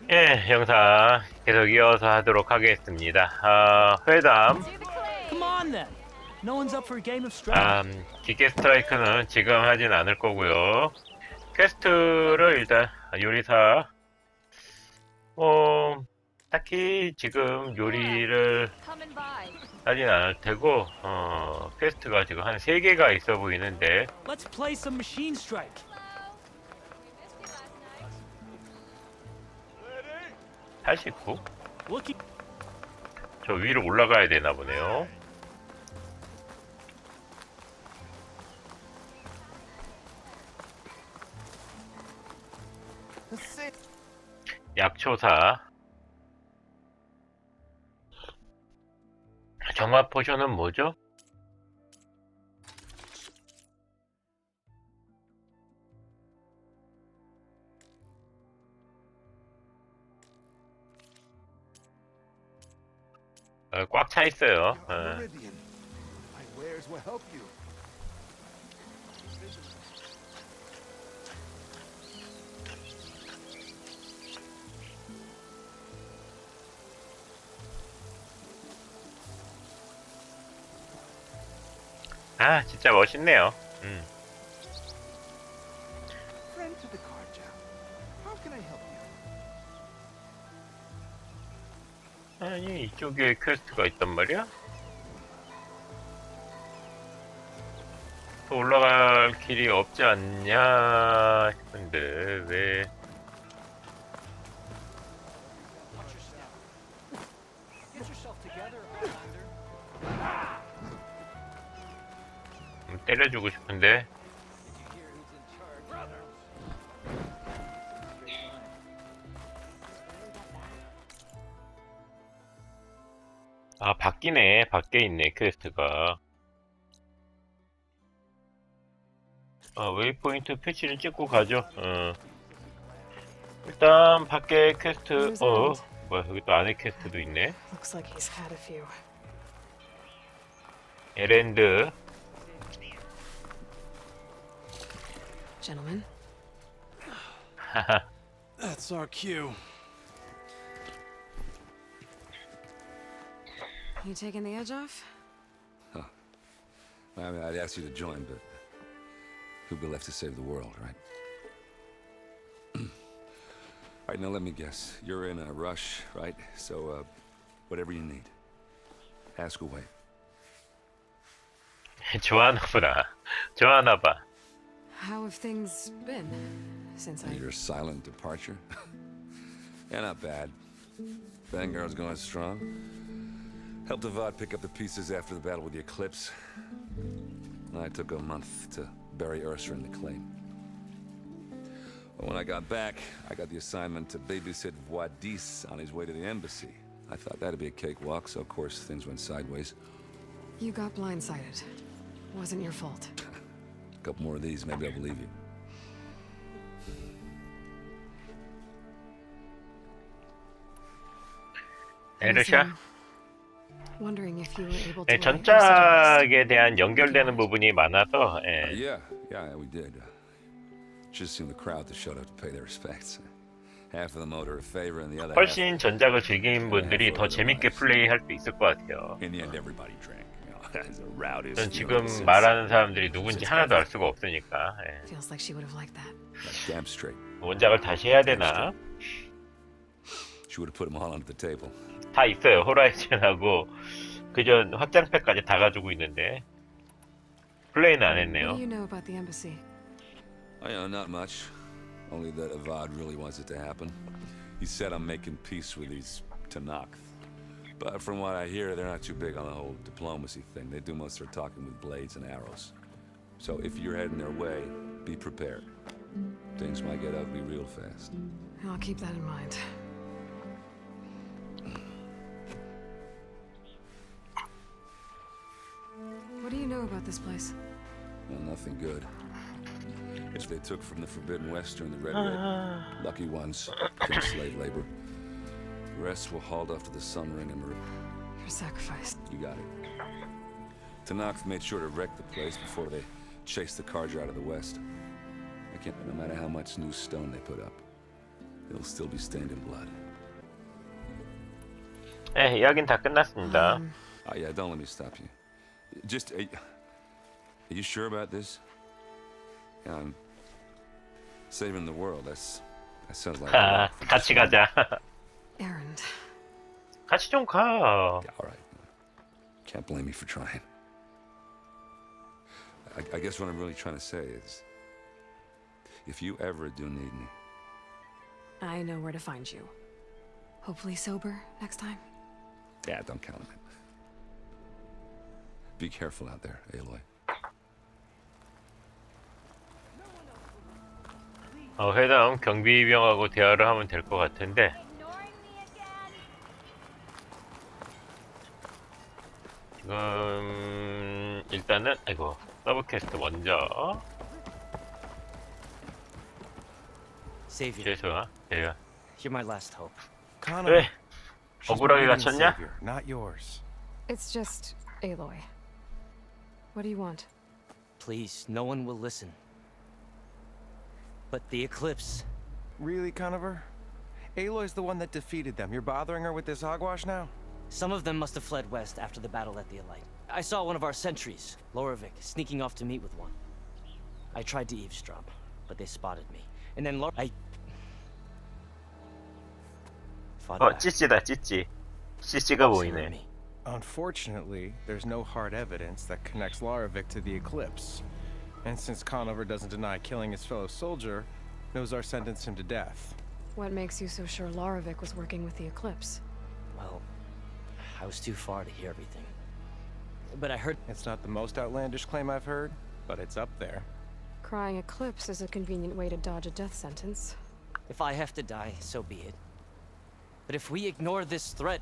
예, 영상 계속 이어서 하도록 하겠습니다. 회담, Come on then. No one's up for a game of strategy. 기계 스트라이크는 지금 하진 않을 거고요. 퀘스트를 일단 요리사, 딱히 지금 요리를 하진 않을 테고, 퀘스트가 지금 한 3개가 있어 보이는데, Let's play some machine strike. 89? Looking. 저 위로 올라가야 되나 보네요. 약초사. 정화 포션은 뭐죠? 꽉 차 있어요. 진짜 멋있네요. 아니, 이쪽에 퀘스트가 있단 말이야? 또 올라갈 길이 없지 않냐 싶은데, 왜. 때려주고 싶은데. 바뀌네. 밖에 있네, 퀘스트가. 웨이포인트 패치를 찍고 가죠. 일단, 밖에 퀘스트, 뭐야, 여기 또 안에 퀘스트도 있네. 에랜드. Gentlemen. That's our cue. You taking the edge off? I mean, I'd ask you to join, but who'd be left to save the world, right? All right, now let me guess. You're in a rush, right? So, whatever you need, ask away. 좋아하나보다. 좋아하나봐. How have things been since I... Your silent departure? Yeah, not bad. Vanguard's going strong. Helped Avad pick up the pieces after the battle with the Eclipse. I took a month to bury Ursa in the claim. But when I got back, I got the assignment to babysit Wadis on his way to the embassy. I thought that'd be a cakewalk, so of course things went sideways. You got blindsided. Wasn't your fault. A couple more of these, maybe I'll believe you. 에르샤? Wondering if you were able to... 네, 전작에 대한 연결되는 부분이 많아서, Yeah, we did. Just seemed the crowd that showed up to pay their respects. Half of them owed her a favor, and the other half... 훨씬 전작을 즐긴 분들이 더 재밌게 플레이할 수 있을 것 같아요. In the end, everybody drank. As a rowdy. 전 지금 말하는 사람들이 누군지 하나도 알 수가 없으니까. Feels like she would have liked that. Damn straight. 원작을 다시 해야 되나? She would have put them all onto the table. 다 있어요. 호라이즌하고 그전 확장팩까지 다 가지고 있는데 플레이는 안 했네요. What do you know about the embassy? Not much. Only that Avad really wants it to happen. He said I'm making peace with these Tanakh. But from what I hear, they're not too big on the whole diplomacy thing. They do most of their talking with blades and arrows. So if you're heading their way, be prepared. Things might get ugly real fast. I'll keep that in mind. What do you know about this place? Well, nothing good. It's they took from the Forbidden West during the Red Raid. Lucky ones, couldn't slave labor. The rest were hauled off to the Sun Ring and Your sacrifice. You got it. Tanakh made sure to wreck the place before they chased the Carja out of the west. I can't, no matter how much new stone they put up, they It'll still be stained in blood. 네, 이야기는 다 끝났습니다. Yeah, don't let me stop you. Just, are you sure about this? Yeah, I'm saving the world. That sounds like. 아, 같이 가자. Errand. 같이 좀 가. Yeah, all right. Can't blame me for trying. I guess what I'm really trying to say is, if you ever do need me, I know where to find you. Hopefully sober next time. yeah, don't count on it. Be careful out there, Aloy. 회담 경비병하고 대화를 하면 될 것 같은데. 지금 일단은 아이고 서브 퀘스트 먼저. Savior, 죄송아, 제가 you're my last hope. Connor, 왜 she's 억울하게 my leading 갇혔냐? savior, not yours. It's just Aloy. What do you want? Please, no one will listen. But the eclipse. Really, Conover? Aloy's the one that defeated them. You're bothering her with this hogwash now? Some of them must have fled west after the battle at the Elite. I saw one of our sentries, Lorovic, sneaking off to meet with one. I tried to eavesdrop, but they spotted me. And then I fought back. 찌찌다 찌찌. CC가 Same with 보이네. me. Unfortunately, there's no hard evidence that connects Laravic to the eclipse. And since Conover doesn't deny killing his fellow soldier, Nozar sentenced him to death. What makes you so sure Laravic was working with the Eclipse? Well, I was too far to hear everything. But I heard It's not the most outlandish claim I've heard, but it's up there. Crying Eclipse is a convenient way to dodge a death sentence. if I have to die, so be it. But if we ignore this threat,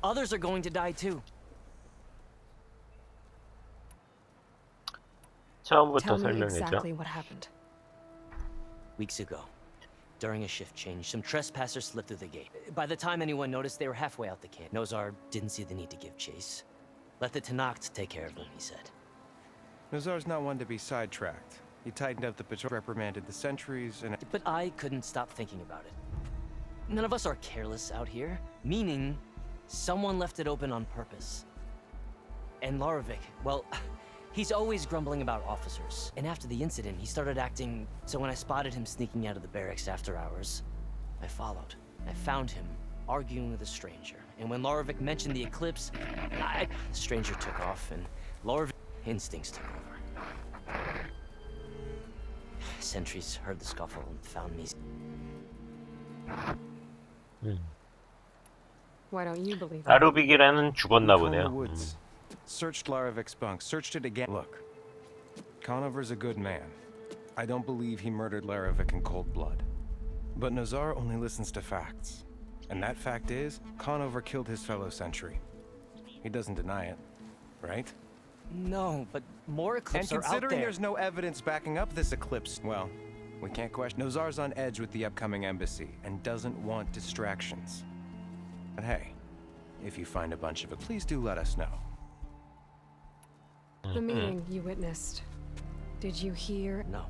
others are going to die too. 처음부터 Tell me 설명해줘. exactly what happened. Weeks ago, during a shift change, some trespassers slipped through the gate. By the time anyone noticed, they were halfway out the camp. Nozar didn't see the need to give chase. Let the Tenakth take care of them, he said. Nozar's not one to be sidetracked. He tightened up the patrol, reprimanded the sentries, and But I couldn't stop thinking about it. None of us are careless out here, meaning someone left it open on purpose. And Laravic, well, he's always grumbling about officers. And after the incident, he started acting. So when I spotted him sneaking out of the barracks after hours, I followed. I found him arguing with a stranger. And when Laravic mentioned the eclipse, the stranger took off, and Laravic's instincts took over. Sentries heard the scuffle and found me. Why don't you believe it? 아루빅이라는 죽었나 combed the 보네요. woods, searched Laravic's bunk, searched it again. Look, Conover's a good man. I don't believe he murdered Laravic in cold blood. But Nozar only listens to facts. And that fact is, Conover killed his fellow sentry. He doesn't deny it, right? No, but more And eclipses are out considering there. there's no evidence backing up this eclipse, well, we can't question. Nozar's on edge with the upcoming embassy and doesn't want distractions. But hey, if you find a bunch of it, please do let us know. The meeting you witnessed. Did you hear? No.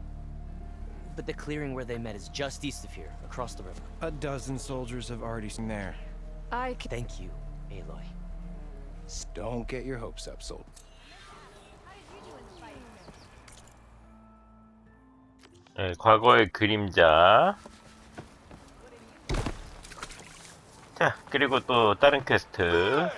But the clearing where they met is just east of here, across the river. A dozen soldiers have already seen there. Thank you, Aloy. Don't get your hopes up, soldier. 네, 과거의 그림자. 자, 그리고 또 다른 퀘스트.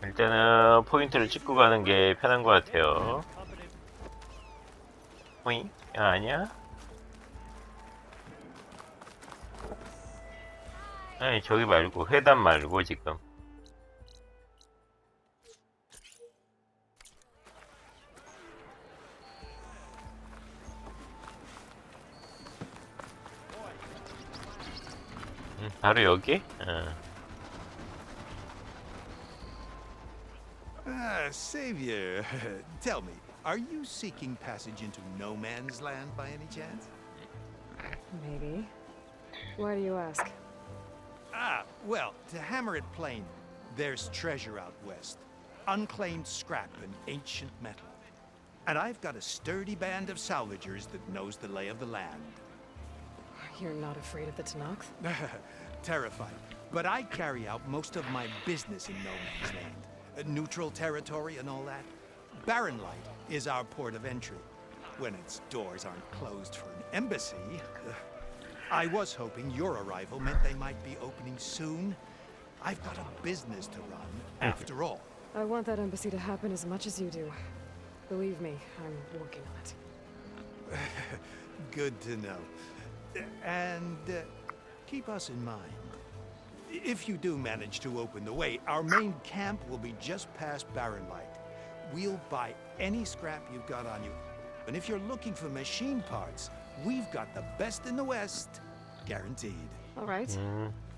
일단은 포인트를 찍고 가는 게 편한 것 같아요. 호잉? 아니야? 아니, 저기 말고, 회담 말고, 지금. 바로 여기? Savior, tell me, are you seeking passage into no man's land by any chance? Maybe. Why do you ask? Well, to hammer it plain, there's treasure out west. Unclaimed scrap and ancient metal. And I've got a sturdy band of salvagers that knows the lay of the land. You're not afraid of the Tanakh? Terrified. But I carry out most of my business in no man's land. Neutral territory and all that. Barren Light is our port of entry. When its doors aren't closed for an embassy. I was hoping your arrival meant they might be opening soon. I've got a business to run, after all. I want that embassy to happen as much as you do. Believe me, I'm working on it. Good to know. And keep us in mind. If you do manage to open the way, our main camp will be just past Barren Light. We'll buy any scrap you've got on you. And if you're looking for machine parts, we've got the best in the West. Guaranteed. All right.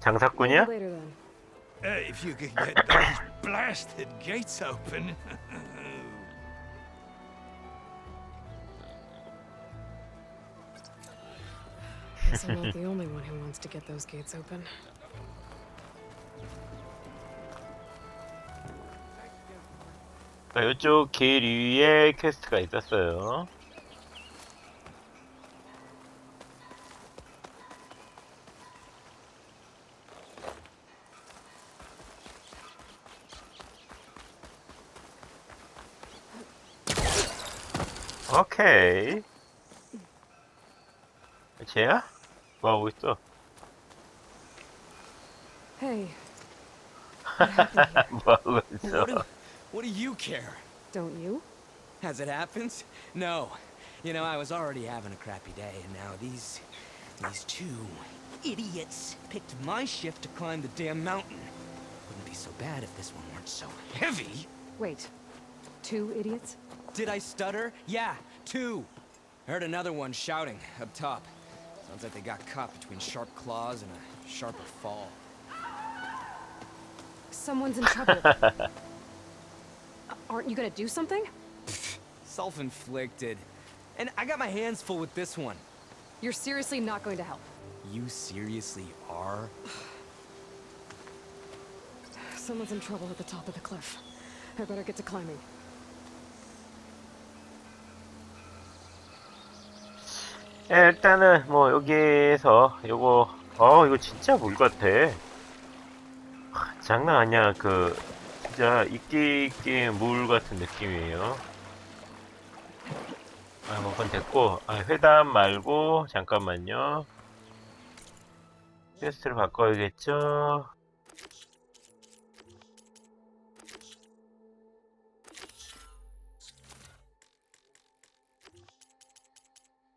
장사꾼이야? Later then. If you could get those blasted gates open. Guess I'm not the only one who wants to get those gates open. 이쪽 길 위에 퀘스트가 있었어요. 오케이. 쟤야? 뭐하고 있어? Hey, 뭐하고 있어? What do you care? don't you? As it happens? No. You know, I was already having a crappy day, and now these two idiots picked my shift to climb the damn mountain. Wouldn't be so bad if this one weren't so heavy. Wait, 2 idiots? Did I stutter? Yeah, 2. Heard another one shouting up top. Sounds like they got caught between sharp claws and a sharper fall. Someone's in trouble. Aren't you gonna do something? Self-inflicted. And I got my hands full with this one. You're seriously not going to help. You seriously are? Someone's in trouble at the top of the cliff. I better get to climbing. 일단은 뭐 여기에서 요거 이거 진짜 물 같아. 장난 아니야. 그 진짜 이끼 물 같은 느낌이에요. 뭐 그건 됐고, 회담 말고 잠깐만요. 퀘스트를 바꿔야겠죠.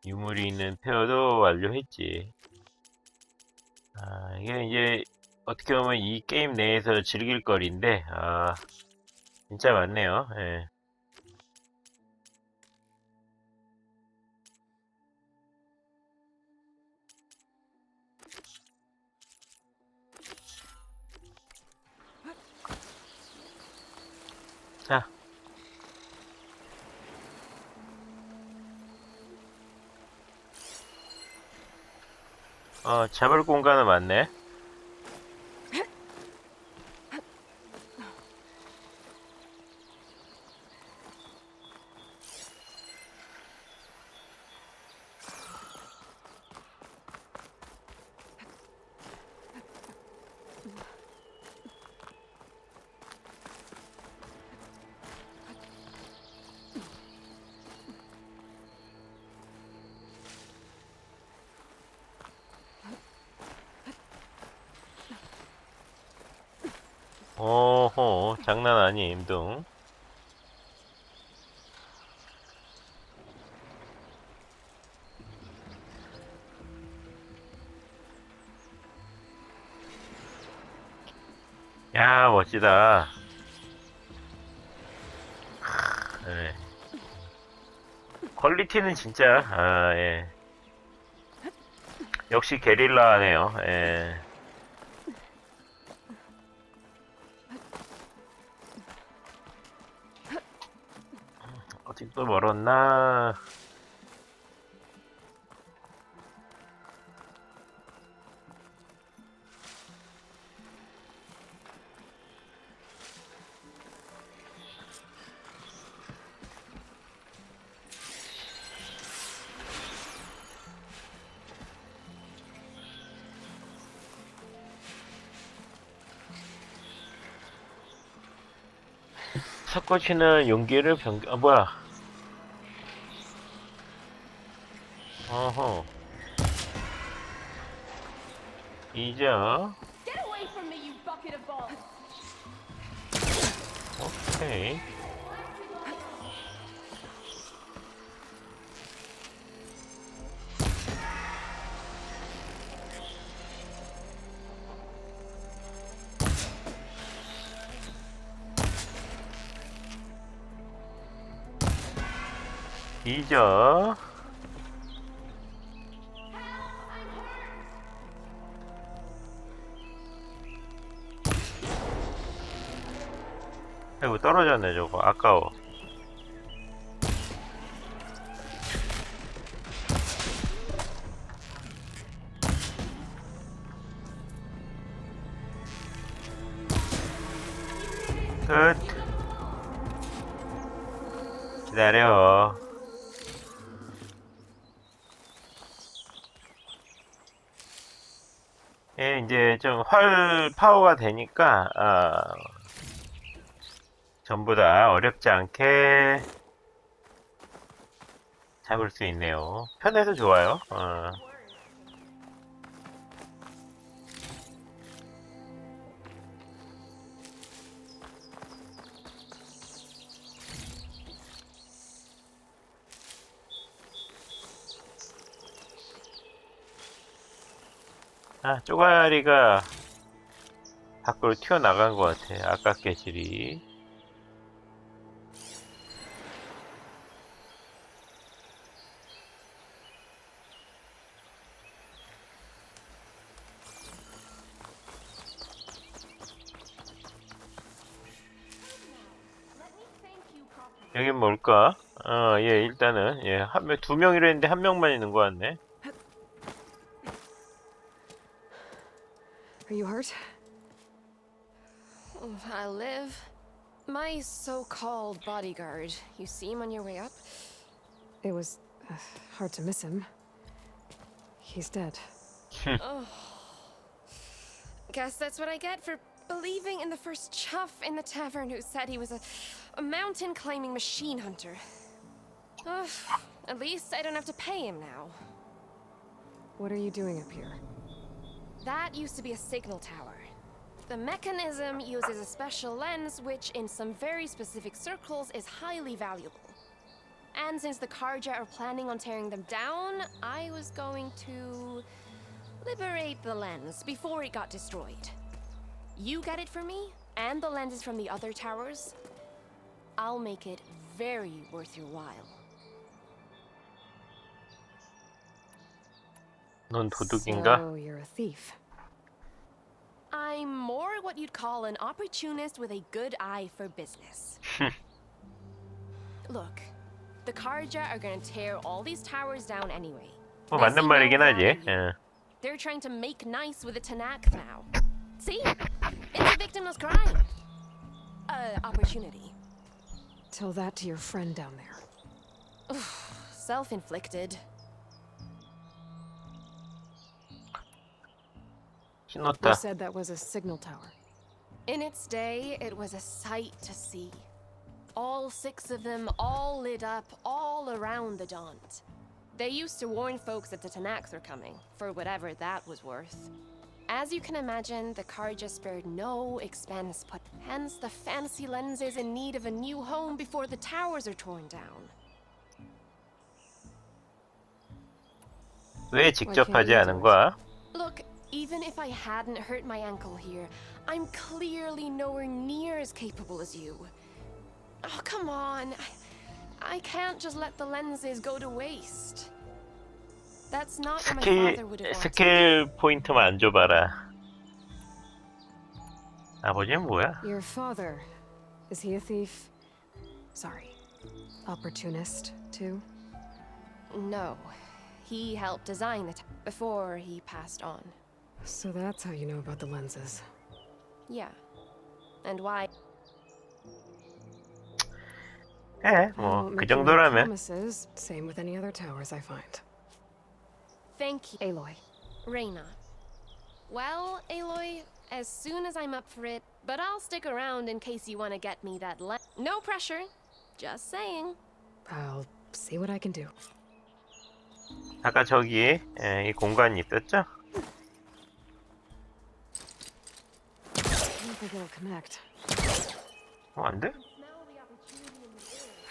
유물이 있는 페어도 완료했지. 이게 이제 어떻게 보면 이 게임 내에서 즐길 거리인데, 진짜 많네요. 예. 자. 잡을 공간은 많네. 오호, 장난 아님, 둥. 야, 멋지다. 네. 퀄리티는 진짜, 예. 역시 게릴라네요, 예. 아직도 멀었나? 섞어지는 용기를 아 뭐야. 어허. 이자. 오케이. 이자. 아이고 떨어졌네 저거 아까워. 끝. 기다려. 예, 이제 좀 파워가 되니까 전부 다 어렵지 않게 잡을 수 있네요. 편해서 좋아요. 쪼가리가 밖으로 튀어나간 것 같아. 아깝게 질이. 여긴 뭘까? 예, 일단은, 예, 두 명이라 했는데 한 명만 있는 것 같네. Are you hurt? I live. My so-called bodyguard. You see him on your way up? It was hard to miss him. He's dead. Oh. Guess that's what I get for believing in the first chuff in the tavern who said he was a mountain-climbing machine hunter. At least I don't have to pay him now. What are you doing up here? That used to be a signal tower. The mechanism uses a special lens which, in some very specific circles, is highly valuable. And since the Karja are planning on tearing them down, I was going to liberate the lens before it got destroyed. You get it for me, and the lenses from the other towers. I'll make it very worth your while. 넌 도둑인가? So you're a thief. I'm more what you'd call an opportunist with a good eye for business. Look, the Karja are gonna tear all these towers down anyway. 맞는 말이긴 하지. They're trying to make nice with the Tanakh now. See? It's a victimless crime. Opportunity. Tell that to your friend down there. Self-inflicted. You said that was a signal tower. In its day, it was a sight to see. All 6 of them, all lit up, all around the Daunt. They used to warn folks that the Tanakh were coming, for whatever that was worth. As you can imagine, the Karja spared no expense, hence the fancy lens is in need of a new home before the towers are torn down. 왜 직접 하지 않은 거야? Look, even if I hadn't hurt my ankle here, I'm clearly nowhere near as capable as you. Oh, come on. I can't just let the lenses go to waste. That's not what my father would have wanted. 스킬 포인트만 안 줘봐라. 아버지는 뭐야? Your father, is he a thief? Sorry, opportunist too? No, he helped design the before he passed on. So that's how you know about the lenses. Yeah, and why? 뭐 그 정도라면. Promises, same with any other towers I find. Thank you, Aloy. Reyna. Well, Aloy, as soon as I'm up for it, But I'll stick around in case you want to get me that No pressure. Just saying. I'll see what I can do. 아까 저기 이 공간이 있었죠? I don't think it'll connect. 안 돼? I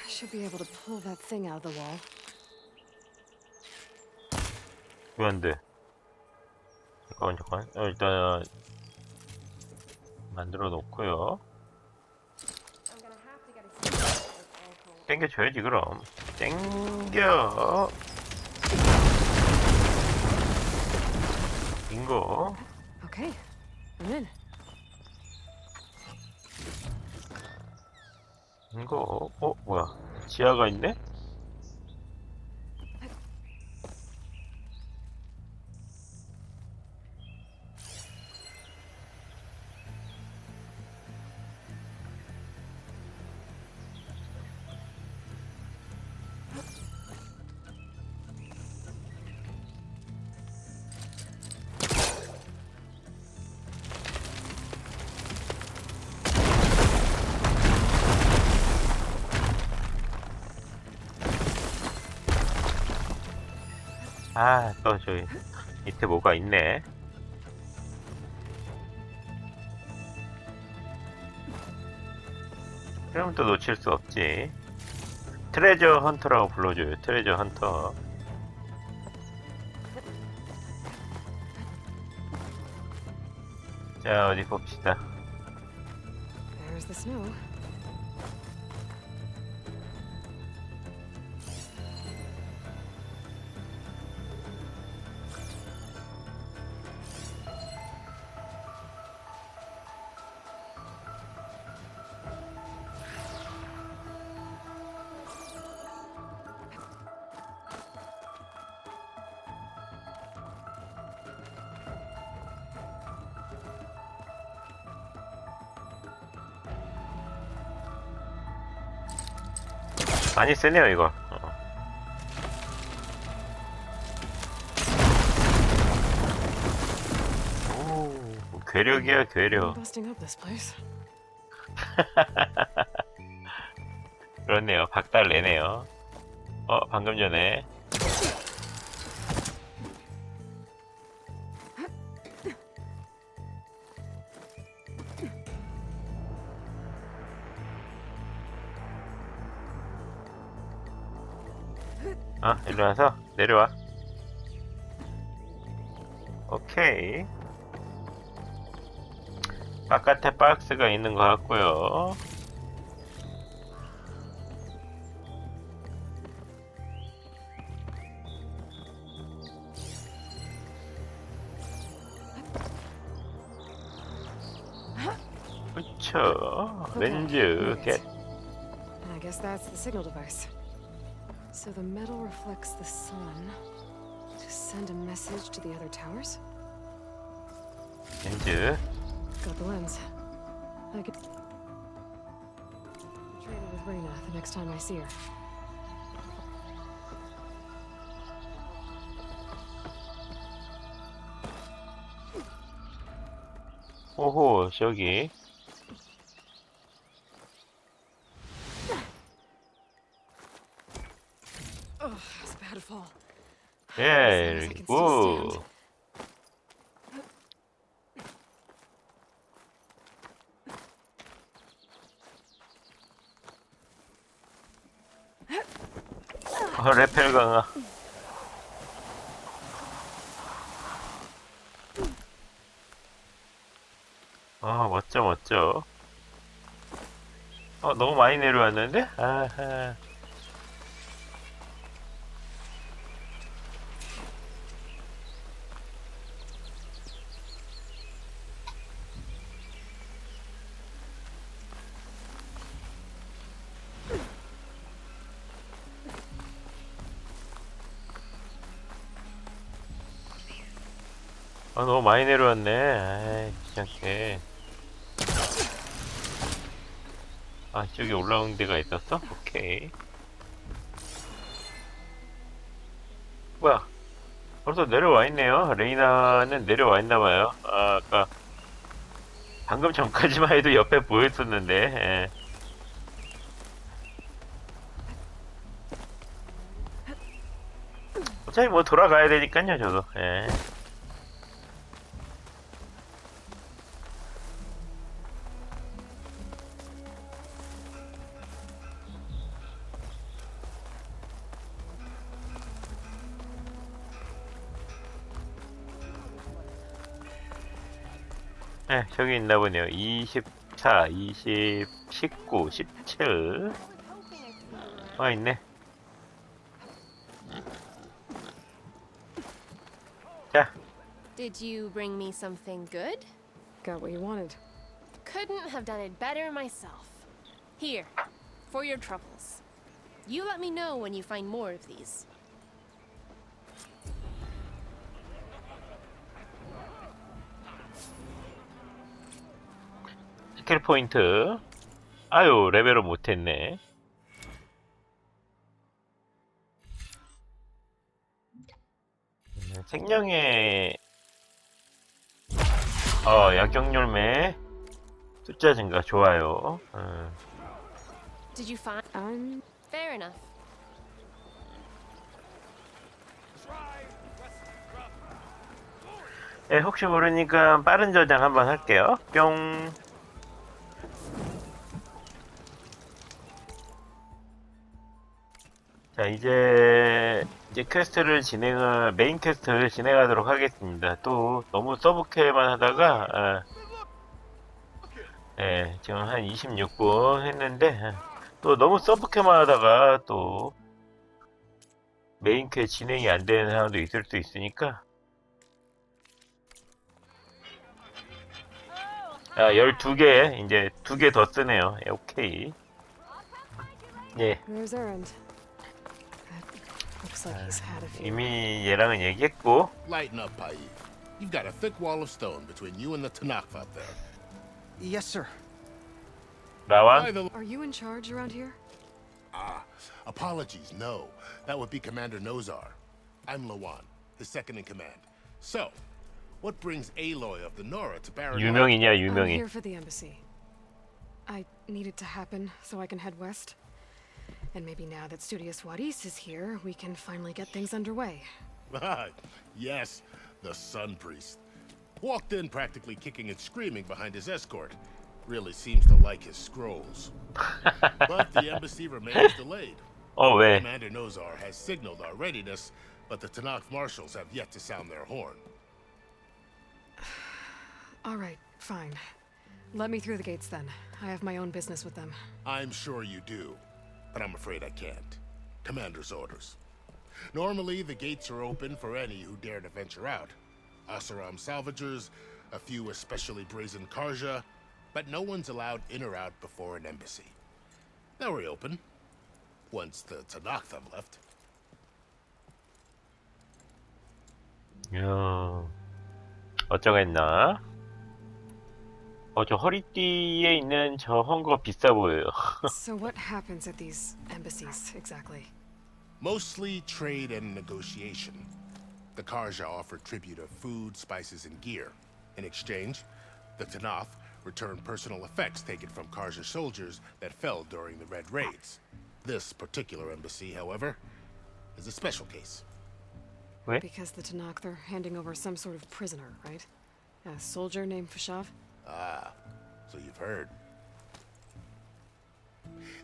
should be able to pull that thing out of the wall. 왜 안 돼? 잠깐. 일단 만들어 놓고요. 땡겨줘야지 그럼. 땡겨. 빙고. Okay, I'm in. 빙고. 뭐야? 지하가 있네? 또 저기 밑에 뭐가 있네. 그럼 또 놓칠 수 없지. 트레저 헌터라고 불러줘요. 트레저 헌터. 자, 어디 봅시다. There's the snow. 많이 쓰네요 이거. 오, 괴력이야 괴력. Busting up this place. 그렇네요. 박달 내네요. 방금 전에 일로 와서 내려와. 오케이. 바깥에 박스가 있는 것 같고요. 그쵸. 렌즈 겟. I guess that's the signal device. So the metal reflects the sun to send a message to the other towers? 렌즈. Got the lens. I could trade it with Reyna the next time I see her. 오호, 저기. Oh, it's a bad fall. 예, 굿. 레펠 강화. 멋져, 멋져. 너무 많이 내려왔는데? 아하. 너무 많이 내려왔네. 아이, 귀찮게. 저기 올라온 데가 있었어? 오케이. 뭐야? 벌써 내려와 있네요. 레이나는 내려와 있나봐요. 아까 방금 전까지만 해도 옆에 보였었는데. 예. 어차피 뭐 돌아가야 되니까요, 저도. 예. 네, 저기 있나 보네요. 24, 20, 19, 17. 아, 있네. 자, Did you bring me something good? Got what you wanted. Couldn't have done it better myself. Here, for your troubles. You let me know when you find more of these. 스킬 포인트. 아유, 레벨업 못했네. 생명의 약격열매 숫자 증가 좋아요. Did you find? Fair enough. 네, 혹시 모르니까 빠른 저장 한번 할게요. 뿅. 자, 이제 퀘스트를 메인 퀘스트를 진행하도록 하겠습니다. 또 너무 서브퀘만 하다가 지금 한 26분 했는데 또 너무 서브퀘만 하다가 또 메인 퀘 진행이 안 되는 상황도 있을 수 있으니까 12개 이제 2개 더 쓰네요. 예, 오케이. 예. There's Errand. Looks like he's had a few. 이미 얘랑은 얘기했고. Lighten up, Pai. You've got a thick wall of stone between you and the Tanakh out there. Yes, sir. 라완? By the... Are you in charge around here? Apologies, no. That would be Commander Nozar. I'm Lawan, his second in command. So, what brings Aloy of the Nora to Baron? 유명이냐, I'm 유명이. here for the embassy. I need it to happen so I can head west. And maybe now that Studious Wadis is here, we can finally get things underway. Yes, the Sun Priest. Walked in practically kicking and screaming behind his escort. Really seems to like his scrolls. But the embassy remains delayed. 왜? Commander Nozar has signaled our readiness, but the Tanakh marshals have yet to sound their horn. All right, fine. Let me through the gates then. I have my own business with them. I'm sure you do, but I'm afraid I can't. Commander's orders. Normally, the gates are open for any who dare to venture out. Asaram salvagers, a few especially brazen Karja, but no one's allowed in or out before an embassy. They'll reopen once the Tanakh have left. 어쩌겠나? 저 허리띠에 있는 저 헝거 비싸 보여요. So what happens at these embassies exactly? Mostly trade and negotiation. The Karja offer tribute of food, spices, and gear. In exchange, the Tanakh return personal effects taken from Karja soldiers that fell during the Red Raids. This particular embassy, however, is a special case. 왜? Because the Tanakh are handing over some sort of prisoner, right? A soldier named Fashav? Ah, so you've heard.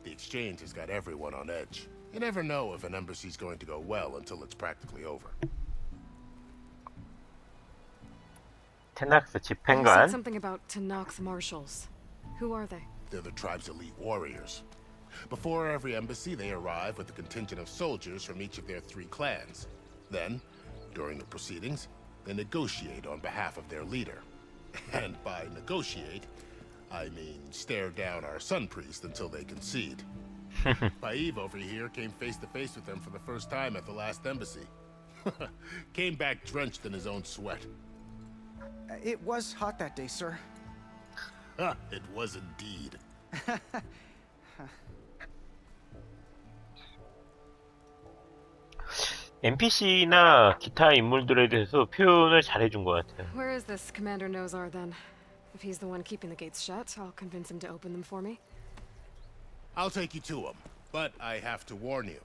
The exchange has got everyone on edge. You never know if an embassy's going to go well until it's practically over. 테낙스 You said 집행관. something about Tanakh marshals. Who are they? They're the tribe's elite warriors. Before every embassy, they arrive with a contingent of soldiers from each of their 3 clans. Then, during the proceedings, they negotiate on behalf of their leader. And by negotiate, I mean stare down our Sun Priest until they concede. Baib over here came face to face with them for the first time at the last embassy. Came back drenched in his own sweat. It was hot that day, sir. It was indeed. NPC나 기타 인물들에 대해서 표현을 잘해준 것 같아요. Where is this Commander Nozar then? If he's the one keeping the gates shut, I'll convince him to open them for me. I'll take you to him, but I have to warn you.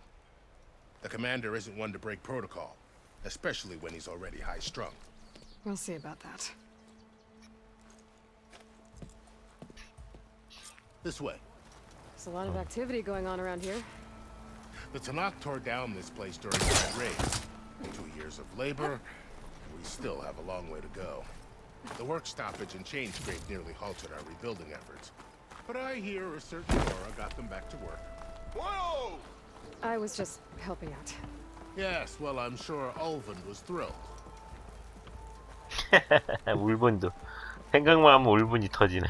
The commander isn't one to break protocol, especially when he's already high-strung. We'll see about that. This way. There's a lot of activity going on around here. The Tanakh tore down this place during the raids. 2 years of labor, we still have a long way to go. The work stoppage and chain scrape nearly halted our rebuilding efforts. But I hear a certain aura got them back to work. Whoa! I was just helping out. Yes, well, I'm sure Ulvund was thrilled. 울분도 생각만 하면 울분이 터지네.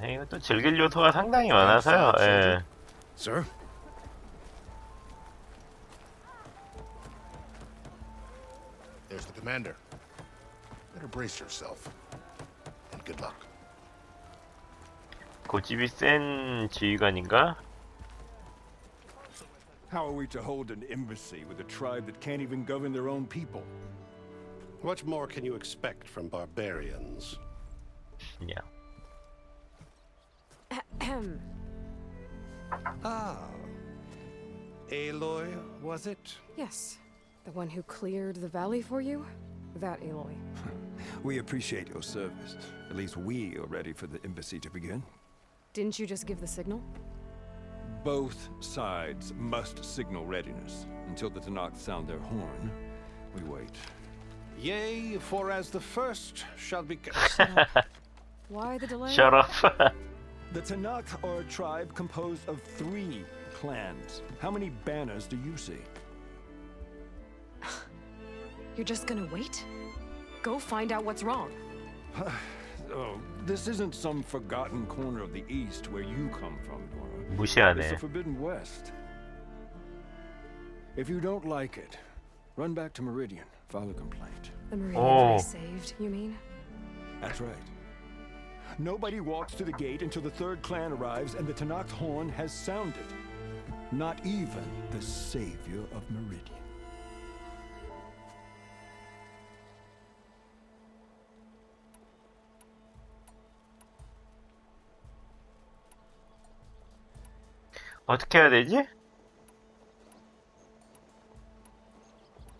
이거 또 즐길 요소가 상당히 많아서요. 예. Sir? There's the commander. Better brace yourself. And good luck. 고집이 센 지휘관인가? How are we to hold an embassy with a tribe that can't even govern their own people? What more can you expect from barbarians? Yeah. Ah. Aloy, was it? Yes. The one who cleared the valley for you? That Aloy. We appreciate your service. At least we are ready for the embassy to begin. Didn't you just give the signal? Both sides must signal readiness. Until the Tanakh sound their horn, we wait. Yea, for as the first shall be... Why the delay? Shut up. The Tanakh are a tribe composed of 3 clans. How many banners do you see? You're just gonna wait? Go find out what's wrong. Oh, this isn't some forgotten corner of the East where you come from, Nora. It's 무시하네. the Forbidden West. If you don't like it, run back to Meridian, file a complaint. The Meridian Oh. I saved, you mean? That's right. Nobody walks to the gate until the 3rd clan arrives and the Tanakh's horn has sounded. Not even the savior of Meridian. 어떻게 해야 되지?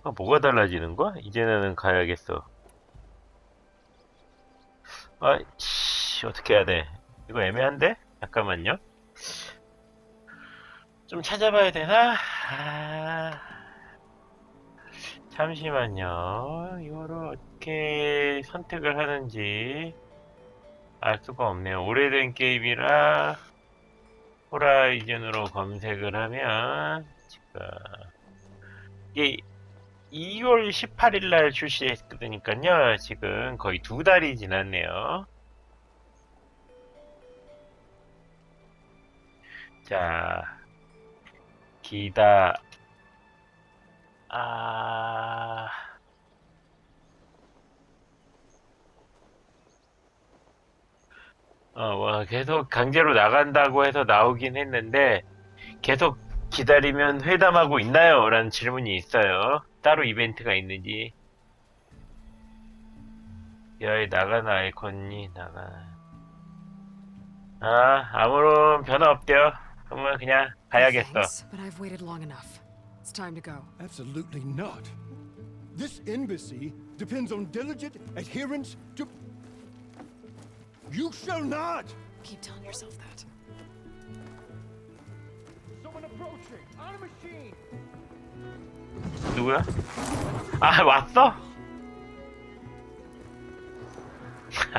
뭐가 달라지는 거야? 이제는 가야겠어. 어떻게 해야 돼? 이거 애매한데? 잠깐만요. 좀 찾아봐야 되나? 잠시만요. 이거를 어떻게 선택을 하는지 알 수가 없네요. 오래된 게임이라 호라이즌으로 검색을 하면 지금 이게 2월 18일 날 출시했으니까요. 지금 거의 2달이 지났네요. 자, 기다 계속 강제로 나간다고 해서 나오긴 했는데 계속 기다리면 회담하고 있나요? 라는 질문이 있어요. 따로 이벤트가 있는지. 여기 나가는 아이콘이 아무런 변화 없대요. 그러면 그냥 가야겠어. Thanks, but I've waited long enough. It's time to go. Absolutely not. This embassy depends on diligent adherence to... You shall not! Keep telling yourself that. Someone approaching! On a machine! 누구야? 왔어?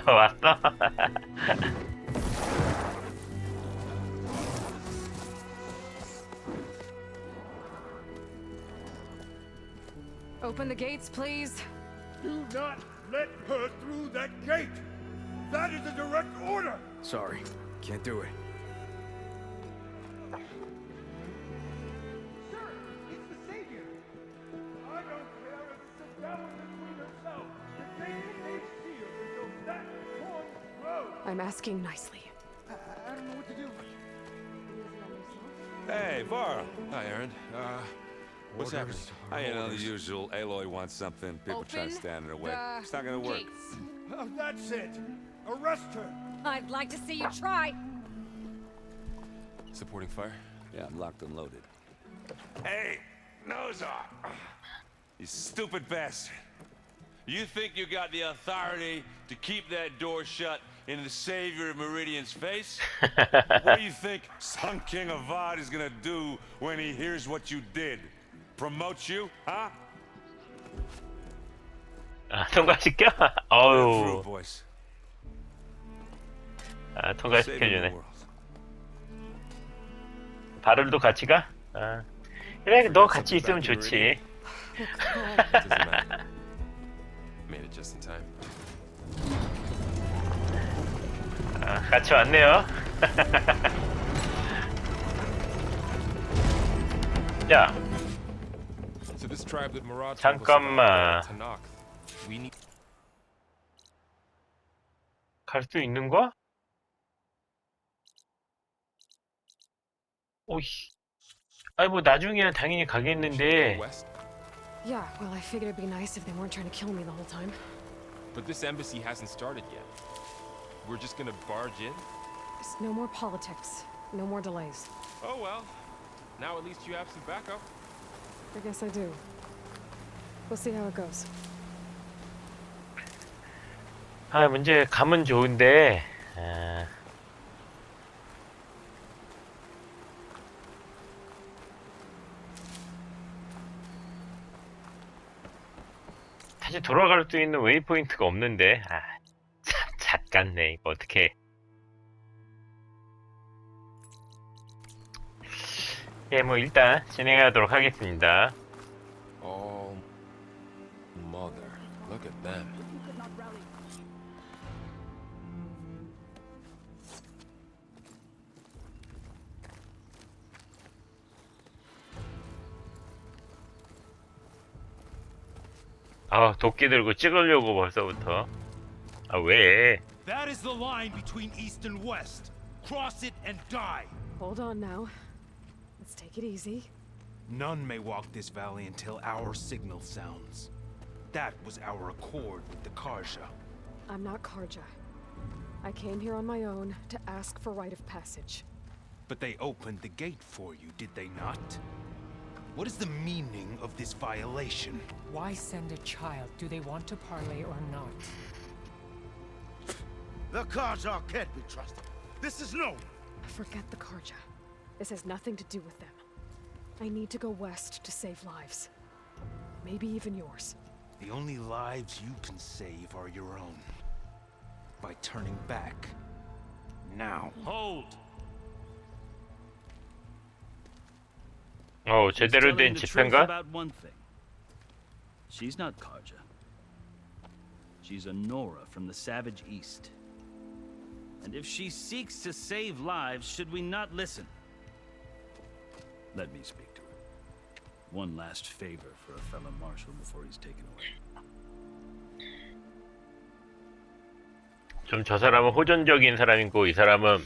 왔어? Open the gates, please. Do not let her through that gate! That is a direct order! Sorry, can't do it. Sir, it's the Savior! I don't care if it's the devil between herself. The gate stays sealed until that horn blows! I'm asking nicely. I don't know what to do. Hey, Varl. Hi, Aaron. What's happening? You know, the usual. Aloy wants something. People trying to stand in her way. It's not gonna work. Oh, that's it. Arrest her. I'd like to see you try. Supporting fire? Yeah, I'm locked and loaded. Hey, nose off! You stupid bastard. You think you got the authority to keep that door shut in the savior of Meridian's face? What do you think Sun King Avad is gonna do when he hears what you did? Promote you, huh? 아, 통과시켜? 어우. 아, 통과시켜주네. 바를도 같이 가? 아. 그래, 너 같이 있으면 좋지. Made it just in time. 아, 같이 왔네요. 야. So this tribe that Murad 잠깐만. Tanakh. We need. 갈 수 있는 거야? 오이. 아니 뭐 나중에는 당연히 가겠는데. Yeah, well, I figured it'd be nice if they weren't trying to kill me the whole time. But this embassy hasn't started yet. We're just gonna barge in? Just no more politics. No more delays. Oh well. Now at least you have some backup. I guess I do. We'll see how it goes. 아, 문제 가면 좋은데. 아. 다시 돌아갈 수 있는 웨이포인트가 없는데. 아, 참 잣같네. 이거 어떻게? 예, 뭐 일단 진행하도록 하겠습니다. Oh, mother, look at them. 아, 도끼 들고 찍으려고 벌써부터. 아, 왜? That is the line between east and west. Cross it and die. Hold on now. Let's take it easy. None may walk this valley until our signal sounds. That was our accord with the Karja. I'm not Karja. I came here on my own to ask for rite of passage. But they opened the gate for you, did they not? What is the meaning of this violation? Why send a child? Do they want to parley or not? The Karja can't be trusted. This is no. Forget the Karja. This has nothing to do with them. I need to go west to save lives. Maybe even yours. The only lives you can save are your own. By turning back. Now. Hold. 제대로 된 집회인가? About one thing. She's not Karja. She's a Nora from the savage east. And if she seeks to save lives, should we not listen? Let me speak to her. One last favor for a fellow marshal before he's taken away. 좀 저 사람은 호전적인 사람이고 이 사람은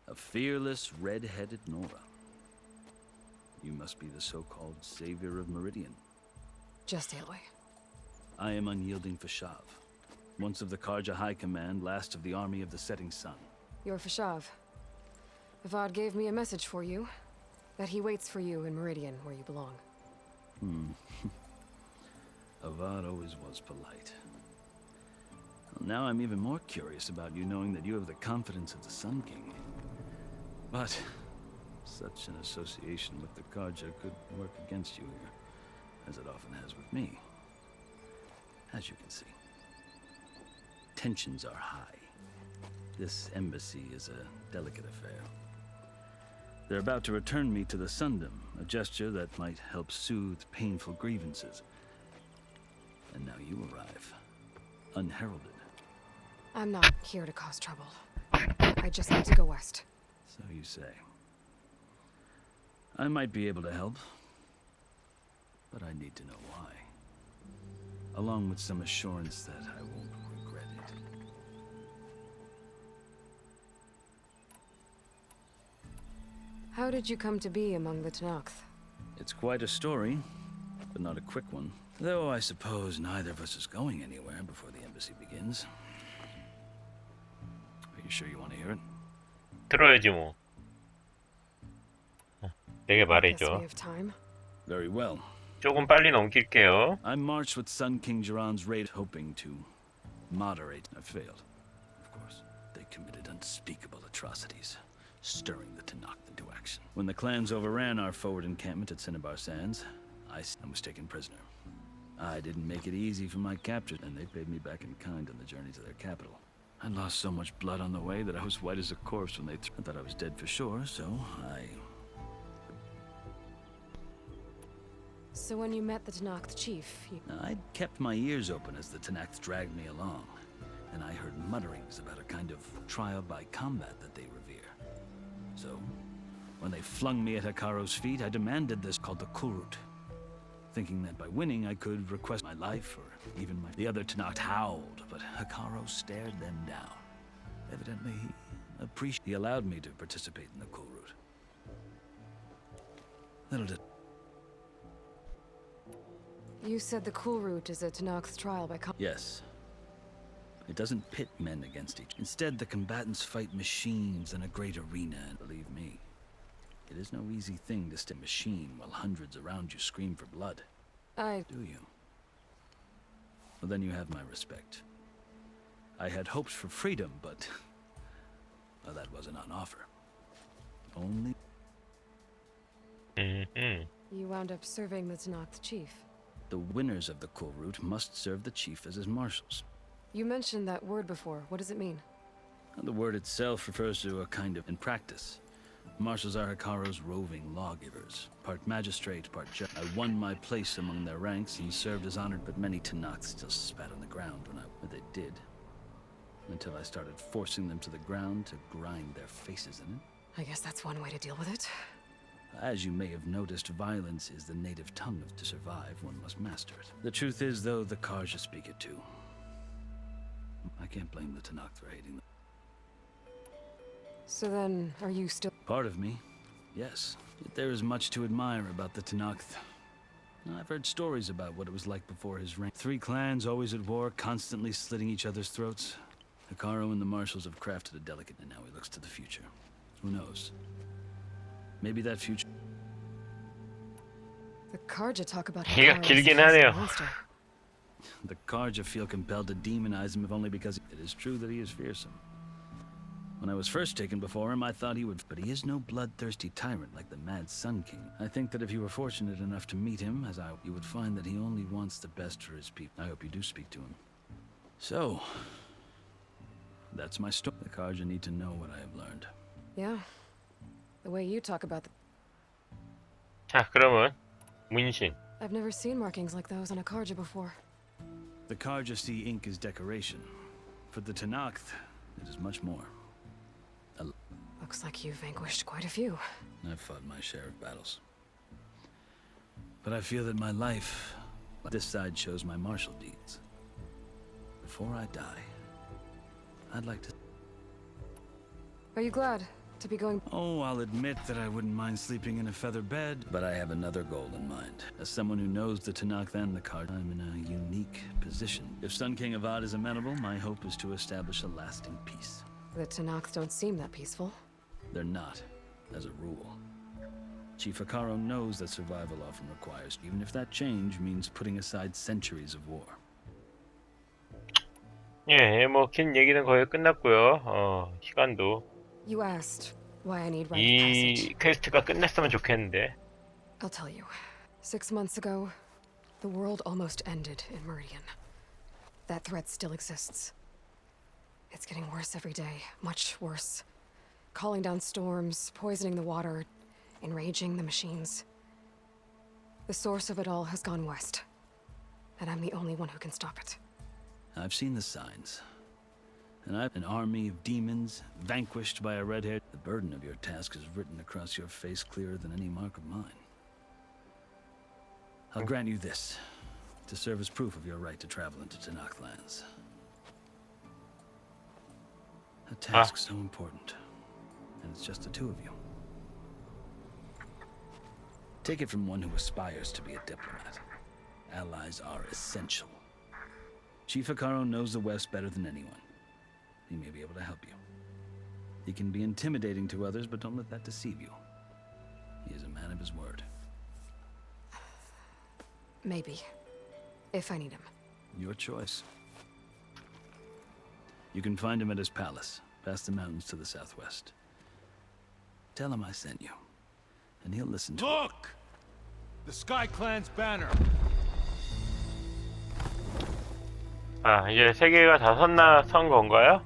A fearless, red-headed Nora. You must be the so-called savior of Meridian. Just Aloy. I am unyielding Fashav. Once of the Karja High Command, last of the army of the setting sun. You're Fashav. Avad gave me a message for you. That he waits for you in Meridian, where you belong. Avad always was polite. Well, now I'm even more curious about you knowing that you have the confidence of the Sun King. But such an association with the Karja could work against you here, as it often has with me. As you can see, tensions are high. This embassy is a delicate affair. They're about to return me to the Sundom, a gesture that might help soothe painful grievances. And now you arrive, unheralded. I'm not here to cause trouble. I just need to go west. So you say. I might be able to help, but I need to know why. Along with some assurance that I won't regret it. How did you come to be among the Tanakh? It's quite a story, but not a quick one. Though I suppose neither of us is going anywhere before the embassy begins. Are you sure you want to hear it? 들어야지 뭐. 되게 Guess we 말해줘. have time. Very well. 조금 빨리 넘길게요. I marched with Sun King Jiran's raid, hoping to moderate. I failed. Of course, they committed unspeakable atrocities, stirring the Tanakh into action. When the clans overran our forward encampment at Cinnabar Sands, I was taken prisoner. I didn't make it easy for my captors, and they paid me back in kind on the journey to their capital. I lost so much blood on the way that I was white as a corpse when they thought I was dead for sure, so So when you met the Tanakh chief, I'd kept my ears open as the Tanakh dragged me along, and I heard mutterings about a kind of trial by combat that they revere. So, when they flung me at Hikaro's feet, I demanded this called the Kulrut, thinking that by winning I could request my life or even my... The other Tanakh howled, but Hikaro stared them down. Evidently, he allowed me to participate in the Kulrut. Little did... you said the Kulrut is a Tanakh's trial by Yes. It doesn't pit men against each. Instead, the combatants fight machines in a great arena, and believe me, it is no easy thing to stay a machine while hundreds around you scream for blood. Do you? Well, then you have my respect. I had hopes for freedom, but... well, that wasn't on offer. Only... You wound up serving the Tanakh chief. The winners of the Kulrut must serve the chief as his marshals. You mentioned that word before. What does it mean? The word itself refers to a kind of... in practice. Marshals are Hikaro's roving lawgivers, part magistrate, part judge. I won my place among their ranks and served as honored, but many Tanakh still spat on the ground when they did. Until I started forcing them to the ground to grind their faces in it. I guess that's one way to deal with it. As you may have noticed, violence is the native tongue of to survive, one must master it. The truth is, though, the Karja speak it too. I can't blame the Tanakh for hating them. So then, are you still... Part of me, yes. Yet there is much to admire about the Tanakh. I've heard stories about what it was like before his reign. 3 clans always at war, constantly slitting each other's throats. Hikaro and the marshals have crafted a delicate, and now he looks to the future. Who knows? Maybe that future... The Karja talk about 얘가 Hikaru 길긴 as a 하네요. monster. The Karja feel compelled to demonize him if only because it is true that he is fearsome. When I was first taken before him, I thought he would... But he is no bloodthirsty tyrant like the Mad Sun King. I think that if you were fortunate enough to meet him, you would find that he only wants the best for his people. I hope you do speak to him. So, that's my story. The Karja need to know what I have learned. Yeah. The way you talk about the... 자, 그러면 문신. I've never seen markings like those on a Karja before. The Karja see ink as decoration. For the Tanakh, it is much more. Looks like you've vanquished quite a few. I've fought my share of battles. But I feel that my life, this side shows my martial deeds. Before I die, I'd like to... Are you glad to be going... Oh, I'll admit that I wouldn't mind sleeping in a feather bed, but I have another goal in mind. As someone who knows the Tanakh and the Karja, I'm in a unique position. If Sun King Avad is amenable, my hope is to establish a lasting peace. The Tanakh don't seem that peaceful. They're not, as a rule. Chief Hikaro knows that survival often requires, even if that change means putting aside centuries of war. 예, 뭐 긴 얘기는 거의 끝났고요. 시간도 You asked why I need rite of 이 passage. 퀘스트가 끝났으면 좋겠는데. I'll tell you. 6 months ago, the world almost ended in Meridian. That threat still exists. It's getting worse every day, much worse. Calling down storms, poisoning the water, enraging the machines. The source of it all has gone west, and I'm the only one who can stop it. I've seen the signs. And I've an army of demons, vanquished by a red-haired... The burden of your task is written across your face clearer than any mark of mine. I'll grant you this, to serve as proof of your right to travel into Tanakh lands. A task so important, and it's just the 2 of you. Take it from one who aspires to be a diplomat. Allies are essential. Chief Hikaru knows the West better than anyone. He may be able to help you. He can be intimidating to others, but don't let that deceive you. He is a man of his word. Maybe. If I need him. Your choice. You can find him at his palace, past the mountains to the southwest. Tell him I sent you, and he'll listen to it. Look! The Sky Clan's banner. 아, 이제 세 개가 다 선 건가요?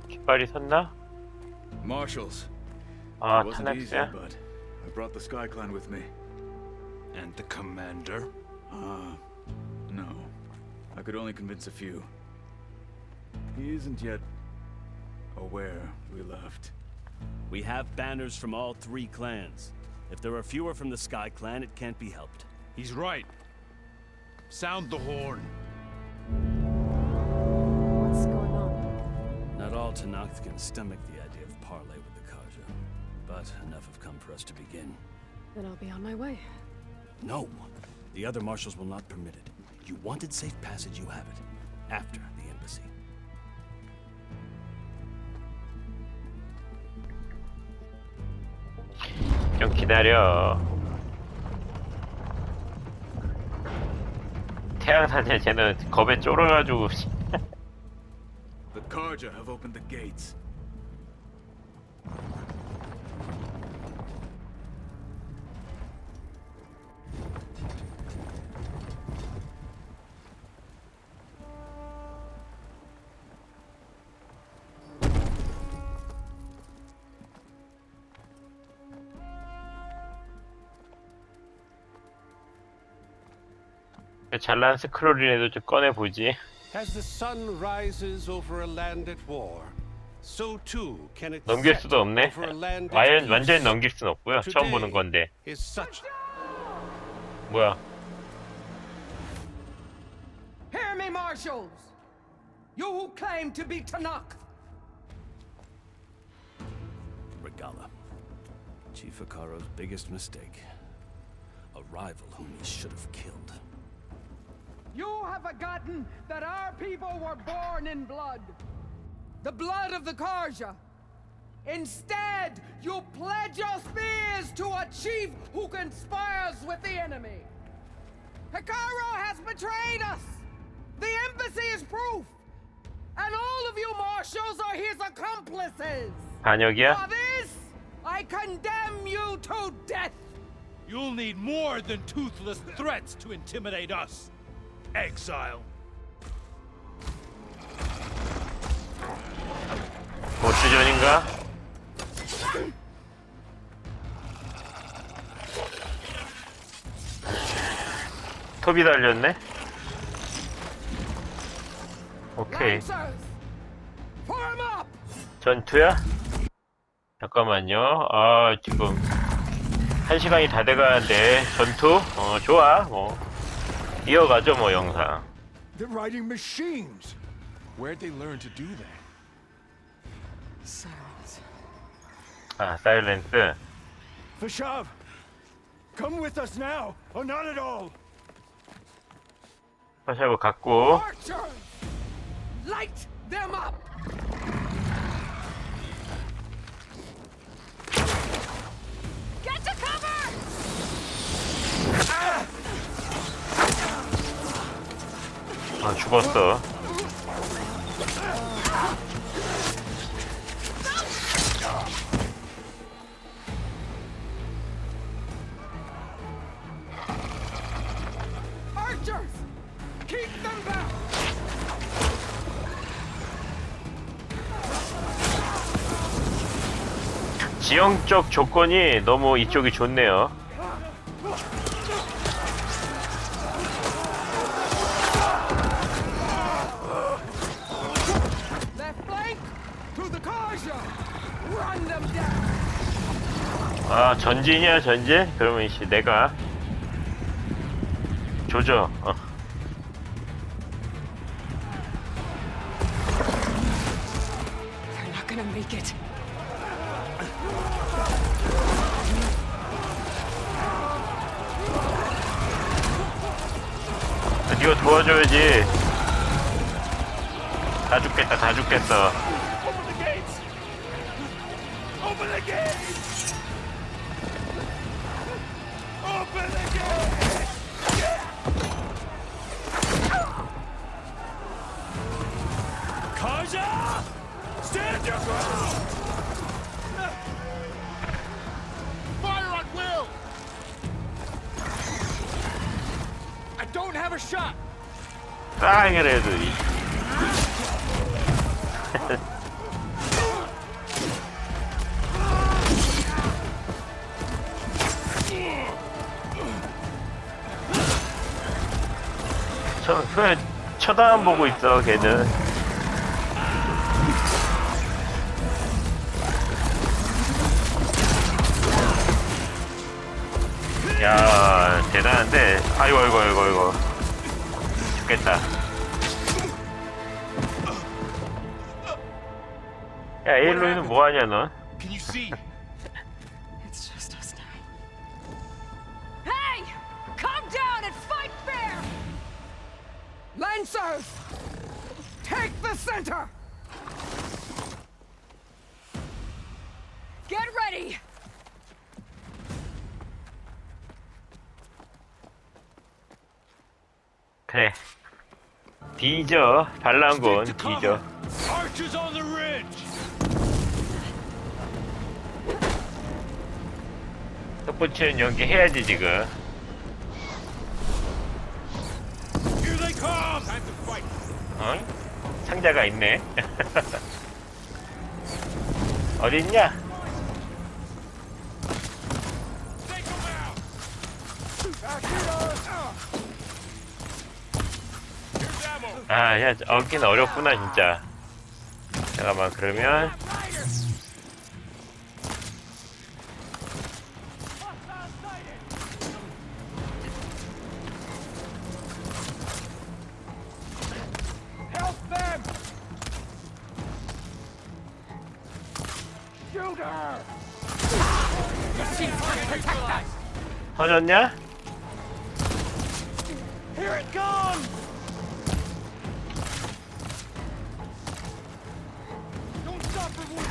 깃발이 섰나? Marshals. 아, It wasn't easy, 타넥스야? but I brought the Sky Clan with me. And the commander? No. I could only convince a few. He isn't yet aware we left. We have banners from all 3 clans. If there are fewer from the Sky Clan, it can't be helped. He's right. Sound the horn. What's going on? Not all Tanakh can stomach the idea of parley with the Karja, but enough have come for us to begin. Then I'll be on my way. No! The other marshals will not permit it. You wanted safe passage, you have it. After the embassy. 좀 기다려. 태양사제 쟤는 겁에 쫄아가지고. The Karja have opened the gates. 잘난 스크롤이라도 좀 꺼내보지. As the sun rises over a land at war, so too can it 넘길 set 수도 없네. over a land at peace. 완전히 넘길 수는 없고요. 처음 보는 건데. Is such... 뭐야? Hear me, marshals! You who claim to be Tanakh! Regala. Chief Hikaru's biggest mistake. A rival whom he should have killed. You have forgotten that our people were born in blood. The blood of the Karja. Instead, you pledge your spears to a chief who conspires with the enemy. Hikaru has betrayed us! The embassy is proof! And all of you marshals are his accomplices! 반역이야? For this, I condemn you to death! You'll need more than toothless threats to intimidate us. Exile. 보스전인가? 톱이 달렸네? 오케이. 전투야? 잠깐만요. 아, 지금 1시간이 다 돼가는데 전투? 좋아. 뭐 이어가죠, 뭐 영상. They're riding machines. Where'd they learn to do that? Silence. 아, 사일렌스. Vashav, come with us now, or not at all. 파샤브 갖고. Archers! Light them up! Get to cover! 아, 죽었어. Archers! Keep them back! 지형적 조건이 너무 이쪽이 좋네요. Left flank to the Karja! Run them down! 아, 전진이야, 전진? 그러면 이씨 내가 조져. They're not gonna make it. 이거 도와줘야지. 다 죽겠다, 다 죽겠어. Open the gates! Open the gates! Kaja! Stand your ground! Fire on Will! I don't have a shot! 쌍이라도 왜 쳐다 안 보고 있어 걔는. 야 대단한데. 아이고 죽겠다. 야 에일로이는 뭐하냐 너. Can you see? It's just us now. Hey! Calm down and fight fair! Lancers! Take the center! Get ready! 그래 뒤져. 반란군 뒤져. Archers on the ridge! 톱붙이는 연기 해야지 지금. Here they come! Time to fight! 어? 상자가 있네. 어딨냐? Take them out! Here's ammo! 아, 야, 얻긴 어렵구나 진짜. 잠깐만 그러면 Help them! Shoot her! 터졌냐? Here it comes! Don't stop for one!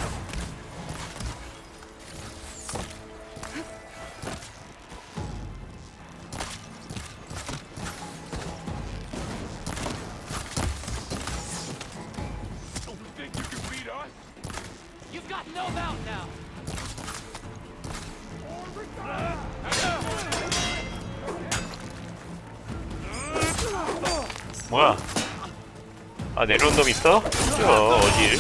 Don't think you can beat us? You've got no doubt now. 뭐야? 아 내려온 놈 있어? 어딜?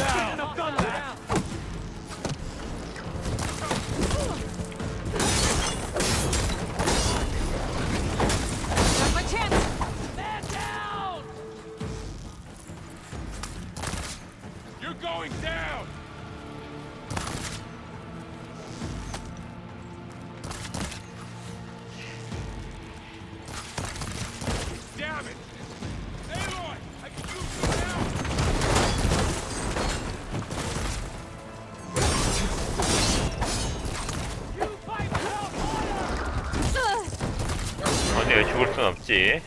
My chance! Man down! You're going down! Damn it! Aloy! I can use you now! You fight without order! 내가 죽을 순 없지.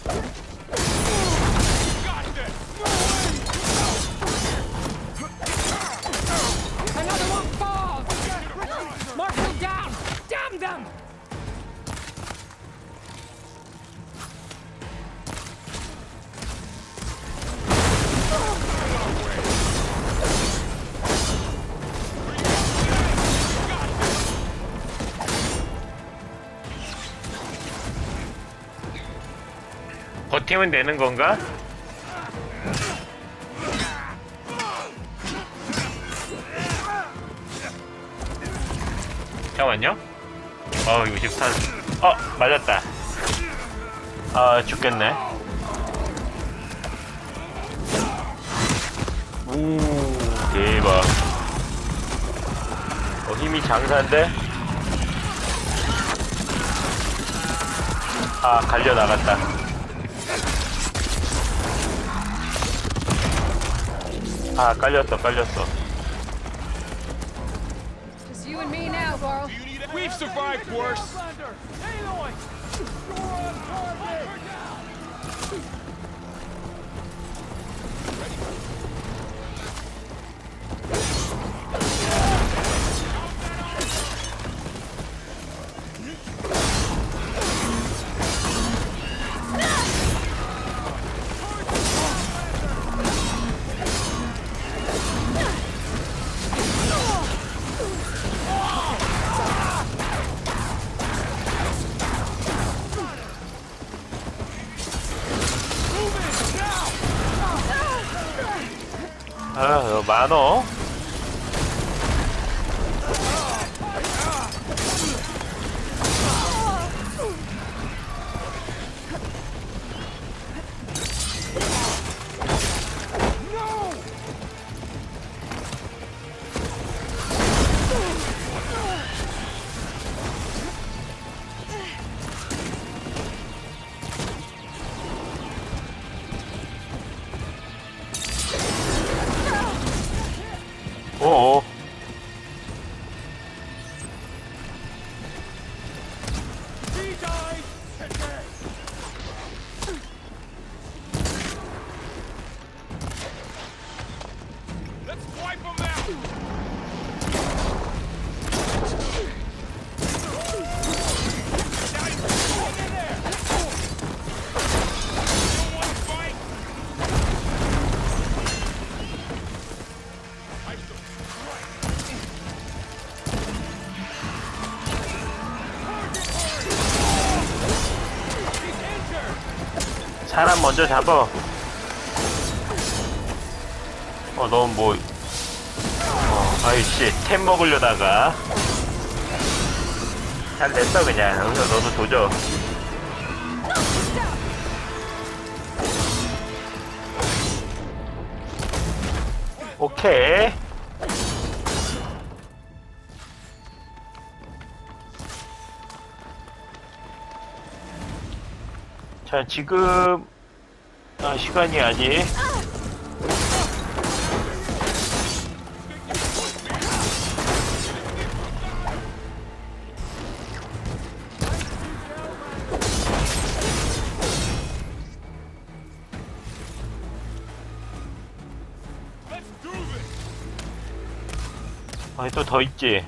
Another one falls! Mark them down! Damn them! 버티면 되는 건가? 잠깐만요. 이거 14. 맞았다. 아 죽겠네. 오 대박. 힘이 장사인데. 아 갈려 나갔다. 아 깔렸어. Just you and me now, Laurel. We've survived worse! Aloy! 아, 많어. 오. 사람 먼저 잡어. 너무 뭐, 아이씨, 템 먹으려다가. 잘 됐어, 그냥. 여기서 너도 조져. 오케이. 자, 지금 시간이 아직 또 더 있지.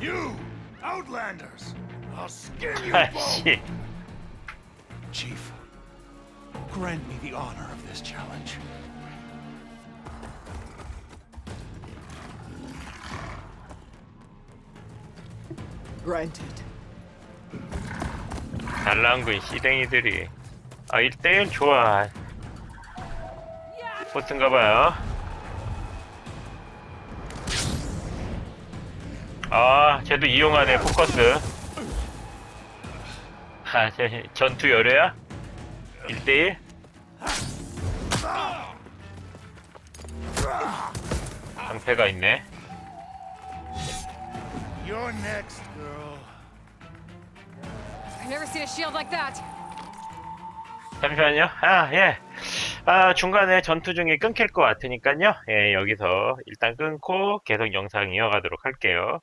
You outlanders, I'll skin you both. Chief, grant me the honor of this challenge. Granted. 반란군 시댕이들이 1대1 좋아. 보스인가봐요. 쟤도 이용하네. 포커스. 쟤 전투 열애야? 1대1? 방패가 있네. You're next, girl. I've never seen a shield like that. 잠시만요. 예. 중간에 전투 중에 끊길 것 같으니까요. 예, 여기서 일단 끊고 계속 영상 이어가도록 할게요.